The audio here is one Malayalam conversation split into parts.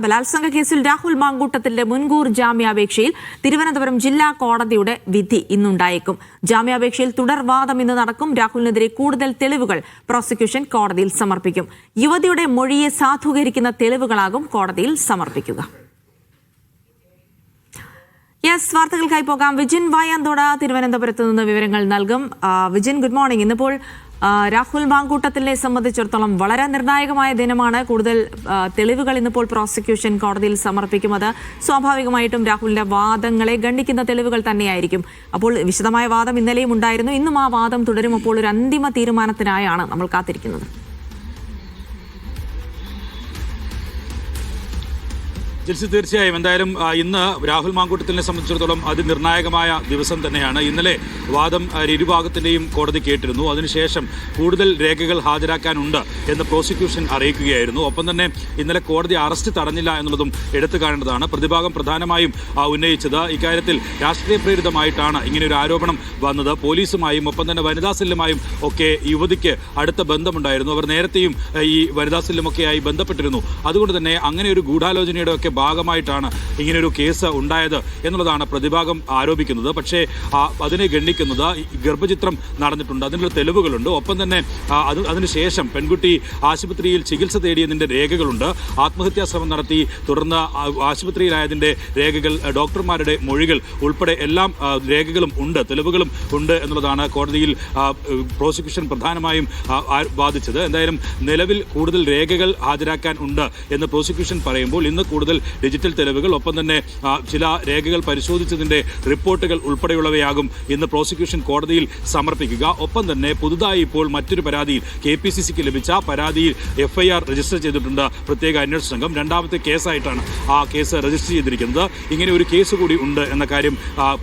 ബലാത്സംഗ കേസിൽ രാഹുൽ മാങ്കൂട്ടത്തിന്റെ മുൻകൂർ ജാമ്യാപേക്ഷയിൽ തിരുവനന്തപുരം ജില്ലാ കോടതിയുടെ വിധി ഇന്നുണ്ടായേക്കും. ജാമ്യാപേക്ഷയിൽ തുടർവാദം ഇന്ന് നടക്കും. രാഹുലിനെതിരെ കൂടുതൽ തെളിവുകൾ പ്രോസിക്യൂഷൻ കോടതിയിൽ സമർപ്പിക്കും. യുവതിയുടെ മൊഴിയെ സാധൂകരിക്കുന്ന തെളിവുകളാകും കോടതിയിൽ സമർപ്പിക്കുക. വാർത്തകൾക്കായി പോകാം. വിജിൻ വായാന്തോട തിരുവനന്തപുരത്ത് നിന്ന് വിവരങ്ങൾ നൽകും. Vijin, good morning. ഇന്നിപ്പോൾ രാഹുൽ മാങ്കൂട്ടത്തിനെ സംബന്ധിച്ചിടത്തോളം വളരെ നിർണായകമായ ദിനമാണ്. കൂടുതൽ തെളിവുകൾ ഇന്നിപ്പോൾ പ്രോസിക്യൂഷൻ കോടതിയിൽ സമർപ്പിക്കും. അത് സ്വാഭാവികമായിട്ടും രാഹുലിന്റെ വാദങ്ങളെ ഗണ്ഡിക്കുന്ന തെളിവുകൾ തന്നെയായിരിക്കും. അപ്പോൾ വിശദമായ വാദം ഇന്നലെയും ഉണ്ടായിരുന്നു. ഇന്നും ആ വാദം തുടരും. അപ്പോൾ ഒരു അന്തിമ തീരുമാനത്തിനായാണ് നമ്മൾ കാത്തിരിക്കുന്നത്. ജിൽസി, തീർച്ചയായും എന്തായാലും ഇന്ന് രാഹുൽ മാങ്കൂട്ടത്തിനെ സംബന്ധിച്ചിടത്തോളം അതിനിർണായകമായ ദിവസം തന്നെയാണ്. ഇന്നലെ വാദം ഇരുഭാഗത്തിൻ്റെയും കോടതി കേട്ടിരുന്നു. അതിനുശേഷം കൂടുതൽ രേഖകൾ ഹാജരാക്കാനുണ്ട് എന്ന് പ്രോസിക്യൂഷൻ അറിയിക്കുകയായിരുന്നു. ഒപ്പം തന്നെ ഇന്നലെ കോടതി അറസ്റ്റ് തടഞ്ഞില്ല എന്നുള്ളതും എടുത്തു കാണേണ്ടതാണ്. പ്രതിഭാഗം പ്രധാനമായും ഉന്നയിച്ചത് ഇക്കാര്യത്തിൽ രാഷ്ട്രീയ പ്രേരിതമായിട്ടാണ് ഇങ്ങനെയൊരു ആരോപണം വന്നത്. പോലീസുമായും ഒപ്പം തന്നെ വനിതാ സെല്ലുമായും ഒക്കെ യുവതിക്ക് അടുത്ത ബന്ധമുണ്ടായിരുന്നു. അവർ നേരത്തെയും ഈ വനിതാ സെല്ലുമൊക്കെയായി ബന്ധപ്പെട്ടിരുന്നു. അതുകൊണ്ട് തന്നെ അങ്ങനെ ഒരു ഗൂഢാലോചനയുടെ ഒക്കെ ഭാഗമായിട്ടാണ് ഇങ്ങനെയൊരു കേസ് ഉണ്ടായത് എന്നുള്ളതാണ് പ്രതിഭാഗം ആരോപിക്കുന്നത്. പക്ഷേ അതിനെ ഗണ്ണിക്കുന്നത് ഗർഭചിത്രം നടന്നിട്ടുണ്ട്, അതിനുള്ള തെളിവുകളുണ്ട്. ഒപ്പം തന്നെ അതിനുശേഷം പെൺകുട്ടി ആശുപത്രിയിൽ ചികിത്സ തേടിയതിൻ്റെ രേഖകളുണ്ട്. ആത്മഹത്യാ ശ്രമം നടത്തി തുടർന്ന് ആശുപത്രിയിലായതിൻ്റെ രേഖകൾ, ഡോക്ടർമാരുടെ മൊഴികൾ ഉൾപ്പെടെ എല്ലാം രേഖകളും ഉണ്ട്, തെളിവുകളും ഉണ്ട് എന്നുള്ളതാണ് കോടതിയിൽ പ്രോസിക്യൂഷൻ പ്രധാനമായും വാദിച്ചത്. എന്തായാലും നിലവിൽ കൂടുതൽ രേഖകൾ ഹാജരാക്കാൻ ഉണ്ട് എന്ന് പ്രോസിക്യൂഷൻ പറയുമ്പോൾ ഇന്ന് കൂടുതൽ ഡിജിറ്റൽ തെളിവുകൾ, ഒപ്പം തന്നെ ചില രേഖകൾ പരിശോധിച്ചതിന്റെ റിപ്പോർട്ടുകൾ ഉൾപ്പെടെയുള്ളവയാകും ഇന്ന് പ്രോസിക്യൂഷൻ കോടതിയിൽ സമർപ്പിക്കുക. ഒപ്പം തന്നെ പുതുതായി ഇപ്പോൾ മറ്റൊരു പരാതിയിൽ KPCCക്ക് ലഭിച്ച പരാതിയിൽ FIR രജിസ്റ്റർ ചെയ്തിട്ടുണ്ട് പ്രത്യേക അന്വേഷണ സംഘം. രണ്ടാമത്തെ കേസായിട്ടാണ് ആ കേസ് രജിസ്റ്റർ ചെയ്തിരിക്കുന്നത്. ഇങ്ങനെ ഒരു കേസ് കൂടി ഉണ്ട് എന്ന കാര്യം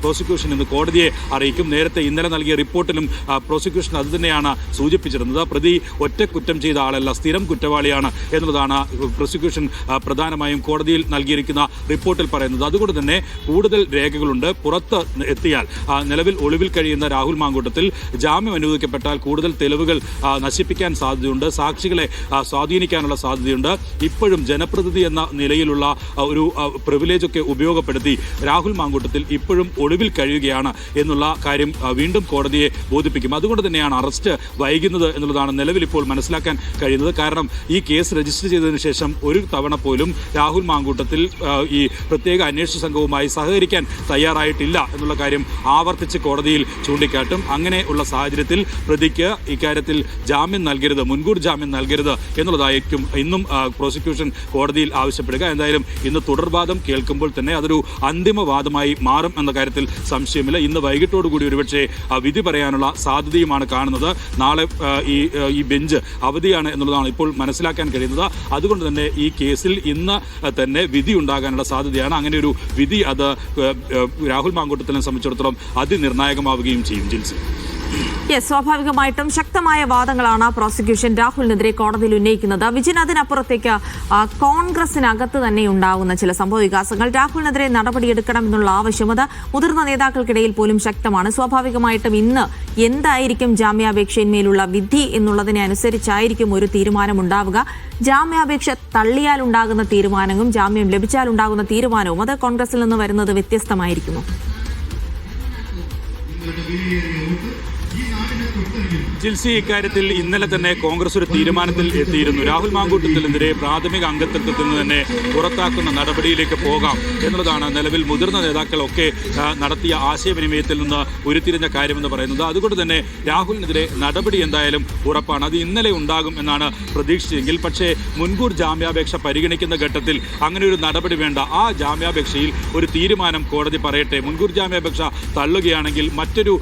പ്രോസിക്യൂഷൻ ഇന്ന് കോടതിയെ അറിയിക്കും. നേരത്തെ ഇന്നലെ നൽകിയ റിപ്പോർട്ടിലും പ്രോസിക്യൂഷൻ അത് തന്നെയാണ് സൂചിപ്പിച്ചിരുന്നത്. പ്രതി ഒറ്റ കുറ്റം ചെയ്ത ആളല്ല, സ്ഥിരം കുറ്റവാളിയാണ് എന്നുള്ളതാണ് പ്രോസിക്യൂഷൻ പ്രധാനമായും കോടതിയിൽ നൽകിയിരിക്കുന്ന റിപ്പോർട്ടിൽ പറയുന്നത്. അതുകൊണ്ട് തന്നെ കൂടുതൽ രേഖകളുണ്ട്. പുറത്ത് എത്തിയാൽ നിലവിൽ ഒളിവിൽ കഴിയുന്ന രാഹുൽ മാങ്കൂട്ടത്തിൽ ജാമ്യം അനുവദിക്കപ്പെട്ടാൽ കൂടുതൽ തെളിവുകൾ നശിപ്പിക്കാൻ സാധ്യതയുണ്ട്, സാക്ഷികളെ സ്വാധീനിക്കാനുള്ള സാധ്യതയുണ്ട്. ഇപ്പോഴും ജനപ്രതിനിധി എന്ന നിലയിലുള്ള ഒരു പ്രിവിലേജൊക്കെ ഉപയോഗപ്പെടുത്തി രാഹുൽ മാങ്കൂട്ടത്തിൽ ഇപ്പോഴും ഒളിവിൽ കഴിയുകയാണ് എന്നുള്ള കാര്യം വീണ്ടും കോടതിയെ ബോധിപ്പിക്കും. അതുകൊണ്ട് തന്നെയാണ് അറസ്റ്റ് വൈകുന്നത് എന്നുള്ളതാണ് നിലവിൽ ഇപ്പോൾ മനസ്സിലാക്കാൻ കഴിയുന്നത്. കാരണം ഈ കേസ് രജിസ്റ്റർ ചെയ്തതിനു ശേഷം ഒരു തവണ പോലും രാഹുൽ മാങ്കൂട്ടത്തിൽ ഈ പ്രത്യേക അന്വേഷണ സംഘവുമായി സഹകരിക്കാൻ തയ്യാറായിട്ടില്ല എന്നുള്ള കാര്യം ആവർത്തിച്ച് കോടതിയിൽ ചൂണ്ടിക്കാട്ടും. അങ്ങനെ ഉള്ള സാഹചര്യത്തിൽ പ്രതിക്ക് ഇക്കാര്യത്തിൽ ജാമ്യം നൽകരുത്, മുൻകൂർ ജാമ്യം നൽകരുത് എന്നുള്ളതായിരിക്കും ഇന്നും പ്രോസിക്യൂഷൻ കോടതിയിൽ ആവശ്യപ്പെടുക. എന്തായാലും ഇന്ന് തുടർവാദം കേൾക്കുമ്പോൾ തന്നെ അതൊരു അന്തിമവാദമായി മാറും എന്ന കാര്യത്തിൽ സംശയമില്ല. ഇന്ന് വൈകിട്ടോടുകൂടി ഒരുപക്ഷെ വിധി പറയാനുള്ള സാധ്യതയുമാണ് കാണുന്നത്. നാളെ ഈ ബെഞ്ച് അവധിയാണ് എന്നുള്ളതാണ് ഇപ്പോൾ മനസ്സിലാക്കാൻ കഴിയുന്നത്. അതുകൊണ്ട് തന്നെ ഈ കേസിൽ ഇന്ന് തന്നെ വിധി ഉണ്ടാകാനുള്ള സാധ്യതയാണ്. അങ്ങനെ ഒരു വിധി അത് രാഹുൽ മാങ്കൂട്ടത്തിനെ സംബന്ധിച്ചിടത്തോളം അതിനിർണായകമാവുകയും ചെയ്യും. ജിൽസി, സ്വാഭാവികമായിട്ടും ശക്തമായ വാദങ്ങളാണ് പ്രോസിക്യൂഷൻ രാഹുലിനെതിരെ കോടതിയിൽ ഉന്നയിക്കുന്നത്. വിജിൻ, അതിനപ്പുറത്തേക്ക് കോൺഗ്രസിനകത്ത് തന്നെ ഉണ്ടാകുന്ന ചില സംഭവ വികാസങ്ങൾ, രാഹുലിനെതിരെ നടപടിയെടുക്കണമെന്നുള്ള ആവശ്യം അത് മുതിർന്ന നേതാക്കൾക്കിടയിൽ പോലും ശക്തമാണ്. സ്വാഭാവികമായിട്ടും ഇന്ന് എന്തായിരിക്കും ജാമ്യാപേക്ഷയിന്മേലുള്ള വിധി എന്നുള്ളതിനെ അനുസരിച്ചായിരിക്കും ഒരു തീരുമാനമുണ്ടാവുക. ജാമ്യാപേക്ഷ തള്ളിയാൽ ഉണ്ടാകുന്ന തീരുമാനവും ജാമ്യം ലഭിച്ചാൽ ഉണ്ടാകുന്ന തീരുമാനവും അത് കോൺഗ്രസിൽ നിന്ന് വരുന്നത് വ്യത്യസ്തമായിരിക്കുമോ? ജിൽസി, ഇക്കാര്യത്തിൽ ഇന്നലെ തന്നെ കോൺഗ്രസ് ഒരു തീരുമാനത്തിൽ എത്തിയിരുന്നു. രാഹുൽ മാങ്കൂട്ടത്തിനെതിരെ പ്രാഥമിക അംഗത്വത്തിൽ നിന്ന് തന്നെ പുറത്താക്കുന്ന നടപടിയിലേക്ക് പോകാം എന്നുള്ളതാണ് നിലവിൽ മുതിർന്ന നേതാക്കളൊക്കെ നടത്തിയ ആശയവിനിമയത്തിൽ നിന്ന് ഉരുത്തിരിഞ്ഞ കാര്യമെന്ന് പറയുന്നത്. അതുകൊണ്ട് തന്നെ രാഹുലിനെതിരെ നടപടി എന്തായാലും ഉറപ്പാണ്. അത് ഇന്നലെ ഉണ്ടാകും എന്നാണ് പ്രതീക്ഷിച്ചെങ്കിൽ പക്ഷേ മുൻകൂർ ജാമ്യാപേക്ഷ പരിഗണിക്കുന്ന ഘട്ടത്തിൽ അങ്ങനെ ഒരു നടപടി വേണ്ട. ആ ജാമ്യാപേക്ഷയിൽ ഒരു തീരുമാനം കോടതി പറയട്ടെ. മുൻകൂർ ജാമ്യാപേക്ഷ തള്ളുകയാണെങ്കിൽ മറ്റൊരു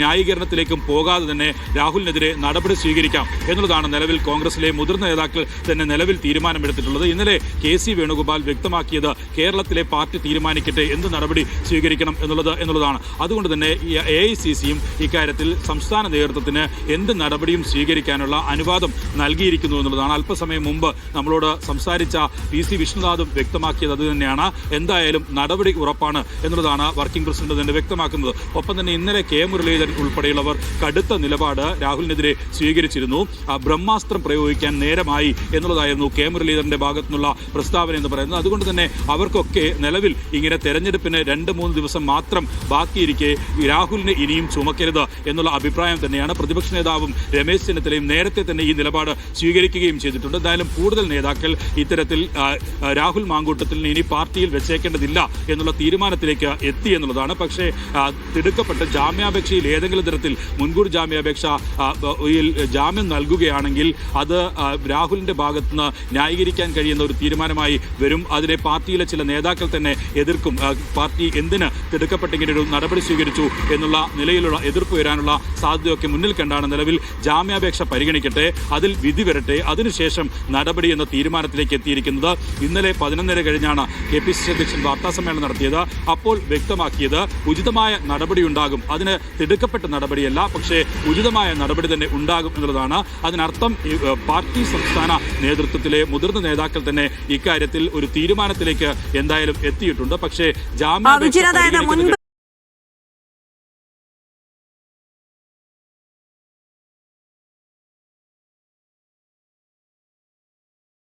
ന്യായീകരണത്തിലേക്കും പോകാതെ തന്നെ രാഹുലിനെതിരെ നടപടി സ്വീകരിക്കാം എന്നുള്ളതാണ് നിലവിൽ കോൺഗ്രസിലെ മുതിർന്ന നേതാക്കൾ തന്നെ നിലവിൽ തീരുമാനമെടുത്തിട്ടുള്ളത്. ഇന്നലെ KC വേണുഗോപാൽ വ്യക്തമാക്കിയത് കേരളത്തിലെ പാർട്ടി തീരുമാനിക്കട്ടെ എന്ത് നടപടി സ്വീകരിക്കണം എന്നുള്ളതാണ്. അതുകൊണ്ട് തന്നെ AICCയും ഇക്കാര്യത്തിൽ സംസ്ഥാന നേതൃത്വത്തിന് എന്ത് നടപടിയും സ്വീകരിക്കാനുള്ള അനുവാദം നൽകിയിരിക്കുന്നു എന്നുള്ളതാണ്. അല്പസമയം മുമ്പ് നമ്മളോട് സംസാരിച്ച PC വിഷ്ണുനാഥും വ്യക്തമാക്കിയത് അത് തന്നെയാണ്. എന്തായാലും നടപടി ഉറപ്പാണ് എന്നുള്ളതാണ് വർക്കിംഗ് പ്രസിഡന്റ് തന്നെ വ്യക്തമാക്കുന്നത്. ഒപ്പം തന്നെ ഇന്നലെ K മുരളീധരൻ ഉൾപ്പെടെയുള്ളവർ കടുത്ത നില നിലപാട് രാഹുലിനെതിരെ സ്വീകരിച്ചിരുന്നു. ബ്രഹ്മാസ്ത്രം പ്രയോഗിക്കാൻ നേരമായി എന്നുള്ളതായിരുന്നു കെ മുരളീധരന്റെ ഭാഗത്തു നിന്നുള്ള പ്രസ്താവന എന്ന് പറയുന്നത്. അതുകൊണ്ട് തന്നെ അവർക്കൊക്കെ നിലവിൽ ഇങ്ങനെ തെരഞ്ഞെടുപ്പിന് 2-3 ദിവസം മാത്രം ബാക്കിയിരിക്കെ രാഹുലിനെ ഇനിയും ചുമക്കരുത് എന്നുള്ള അഭിപ്രായം തന്നെയാണ്. പ്രതിപക്ഷ നേതാവും രമേശ് ചെന്നിത്തലയും നേരത്തെ തന്നെ ഈ നിലപാട് സ്വീകരിക്കുകയും ചെയ്തിട്ടുണ്ട്. എന്തായാലും കൂടുതൽ നേതാക്കൾ ഇത്തരത്തിൽ രാഹുൽ മാങ്കൂട്ടത്തിൽ ഇനി പാർട്ടിയിൽ വെച്ചേക്കേണ്ടതില്ല എന്നുള്ള തീരുമാനത്തിലേക്ക് എത്തി എന്നുള്ളതാണ്. പക്ഷേ തിടുക്കപ്പെട്ട ജാമ്യാപേക്ഷയിൽ ഏതെങ്കിലും തരത്തിൽ മുൻകൂർ ജാമ്യാപേക്ഷ ജാമ്യം നൽകുകയാണെങ്കിൽ അത് രാഹുലിന്റെ ഭാഗത്തുനിന്ന് ന്യായീകരിക്കാൻ കഴിയുന്ന ഒരു തീരുമാനമായി വരും. അതിനെ പാർട്ടിയിലെ ചില നേതാക്കൾ തന്നെ എതിർക്കും. പാർട്ടി എന്തിന് തിടുക്കപ്പെട്ട ഇങ്ങനെ ഒരു നടപടി സ്വീകരിച്ചു എന്നുള്ള നിലയിലുള്ള എതിർപ്പ് വരാനുള്ള സാധ്യതയൊക്കെ മുന്നിൽ കണ്ടാണ് നിലവിൽ ജാമ്യാപേക്ഷ പരിഗണിക്കട്ടെ, അതിൽ വിധി വരട്ടെ, അതിനുശേഷം നടപടി എന്ന തീരുമാനത്തിലേക്ക് എത്തിയിരിക്കുന്നത്. ഇന്നലെ 11:30 കഴിഞ്ഞാണ് KPCC അധ്യക്ഷൻ വാർത്താസമ്മേളനം നടത്തിയത്. അപ്പോൾ വ്യക്തമാക്കിയത് ഉചിതമായ നടപടി ഉണ്ടാകും. അതിന് തിടുക്കപ്പെട്ട നടപടിയല്ല, പക്ഷേ ഉചിതമായ നടപടി തന്നെ ഉണ്ടാകും എന്നുള്ളതാണ്. അതിനർത്ഥം പാർട്ടി സംസ്ഥാന നേതൃത്വത്തിലെ മുതിർന്ന നേതാക്കൾ തന്നെ ഇക്കാര്യത്തിൽ ഒരു തീരുമാനത്തിലേക്ക് എന്തായാലും എത്തിയിട്ടുണ്ട്. പക്ഷേ ജാമ്യാപേക്ഷ